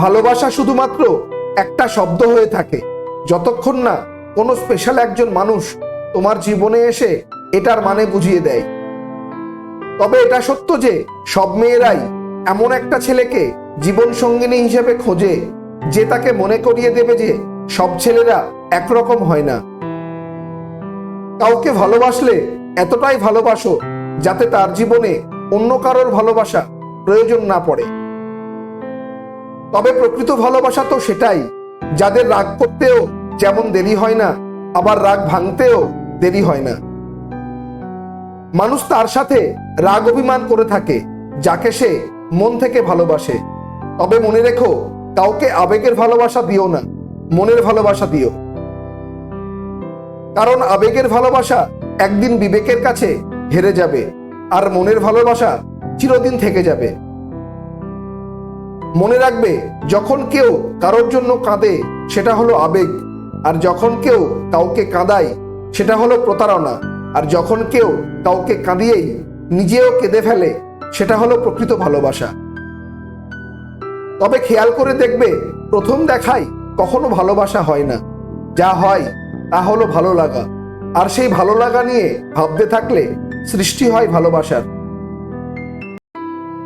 ভালোবাসা শুধুমাত্র একটা শব্দ হয়ে থাকে যতক্ষণ না কোনো স্পেশাল একজন মানুষ তোমার জীবনে এসে এটার মানে বুঝিয়ে দেয়। তবে এটা সত্য যে সব মেয়েরাই এমন একটা ছেলেকে জীবন সঙ্গিনী হিসেবে খোঁজে যে তাকে মনে করিয়ে দেবে যে সব ছেলেরা একরকম হয় না। কাউকে ভালোবাসলে এতটাই ভালোবাসো যাতে তার জীবনে অন্য কারোর ভালোবাসা প্রয়োজন না পড়ে। তবে প্রকৃত ভালোবাসা তো সেটাই যাদের রাগ করতেও যেমন দেরি হয় না, আবার রাগ ভাঙতেও দেরি হয় না। মানুষ তার সাথে রাগ অভিমান করে থাকে যাকে সে মন থেকে ভালোবাসে। তবে মনে রেখো, কাউকে আবেগের ভালোবাসা দিও না, মনের ভালোবাসা দিও। কারণ আবেগের ভালোবাসা একদিন বিবেকের কাছে হেরে যাবে, আর মনের ভালোবাসা চিরদিন থেকে যাবে। মনে রাখবে, যখন কেউ কারোর জন্য কাঁদে সেটা হলো আবেগ, আর যখন কেউ কাউকে কাঁদায় সেটা হলো প্রতারণা, আর যখন কেউ কাউকে কাঁদিয়েই নিজেও কেঁদে ফেলে সেটা হলো প্রকৃত ভালোবাসা। তবে খেয়াল করে দেখবে, প্রথম দেখায় কখনো ভালোবাসা হয় না, যা হয় তা হলো ভালো লাগা, আর সেই ভালো লাগা নিয়ে ভাবতে থাকলে সৃষ্টি হয় ভালোবাসার।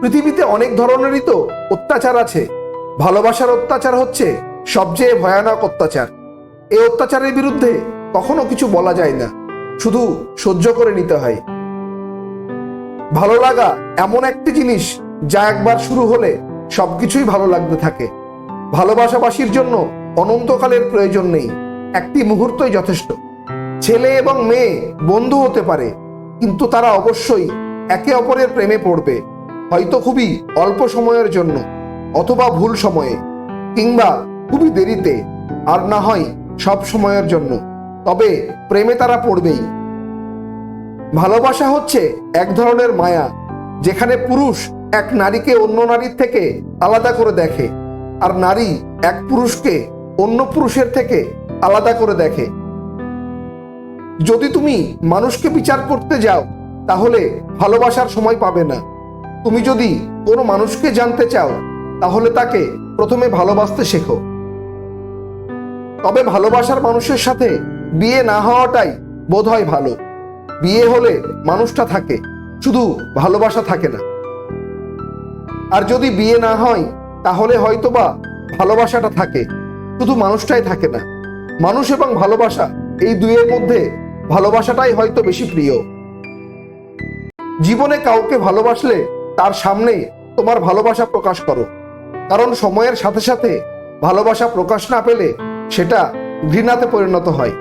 পৃথিবীতে অনেক ধরনেরই তো অত্যাচার আছে, ভালোবাসার অত্যাচার হচ্ছে সবচেয়ে ভয়ানক অত্যাচার। এই অত্যাচারের বিরুদ্ধে কখনো কিছু বলা যায় না, শুধু সহ্য করে নিতে হয়। ভালো লাগা এমন একটি জিনিস যা একবার শুরু হলে সবকিছুই ভালো লাগতে থাকে। ভালোবাসাবাসীর জন্য অনন্তকালের প্রয়োজন নেই, একটি মুহূর্তই যথেষ্ট। ছেলে এবং মেয়ে বন্ধু হতে পারে, কিন্তু তারা অবশ্যই একে অপরের প্রেমে পড়বে, হয়তো খুবই অল্প সময়ের জন্য, অথবা ভুল সময়ে, কিংবা খুবই দেরিতে, আর না হয় সব সময়ের জন্য। তবে প্রেমে তারা পড়বেই। ভালোবাসা হচ্ছে এক ধরনের মায়া, যেখানে পুরুষ এক নারীকে অন্য নারীর থেকে আলাদা করে দেখে, আর নারী এক পুরুষকে অন্য পুরুষের থেকে আলাদা করে দেখে। যদি তুমি মানুষকে বিচার করতে যাও তাহলে ভালোবাসার সময় পাবে না। তুমি যদি কোনো মানুষকে জানতে চাও তাহলে তাকে প্রথমে ভালোবাসতে শেখো। তবে ভালোবাসার মানুষের সাথে বিয়ে না হওয়াটাই বোধহয় ভালো। বিয়ে হলে মানুষটা থাকে, শুধু ভালোবাসা থাকে না। আর যদি বিয়ে না হয় তাহলে হয়তোবা ভালোবাসাটা থাকে, শুধু মানুষটাই থাকে না। মানুষ এবং ভালোবাসা, এই দুইয়ের মধ্যে ভালোবাসাটাই হয়তো বেশি প্রিয়। জীবনে কাউকে ভালোবাসলে তার সামনে তোমার ভালোবাসা প্রকাশ করো, কারণ সময়ের সাথে সাথে ভালোবাসা প্রকাশ না পেলে সেটা ঘৃণাতে পরিণত হয়।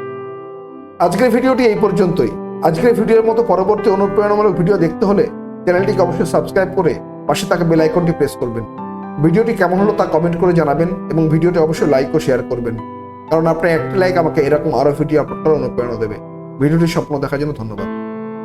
আজকের ভিডিওটি এই পর্যন্তই। আজকের ভিডিওর মতো পরবর্তী অনুপ্রেরণামূলক ভিডিও দেখতে হলে চ্যানেলটিকে অবশ্যই সাবস্ক্রাইব করে পাশে থাকা বেল আইকনটি প্রেস করবেন। ভিডিওটি কেমন হলো তা কমেন্ট করে জানাবেন, এবং ভিডিওটি অবশ্যই লাইক ও শেয়ার করবেন, কারণ আপনার একটি লাইক আমাকে এরকম আরও ভিডিও আপলোড করার অনুপ্রেরণা দেবে। ভিডিওটি সম্পূর্ণ দেখার জন্য ধন্যবাদ।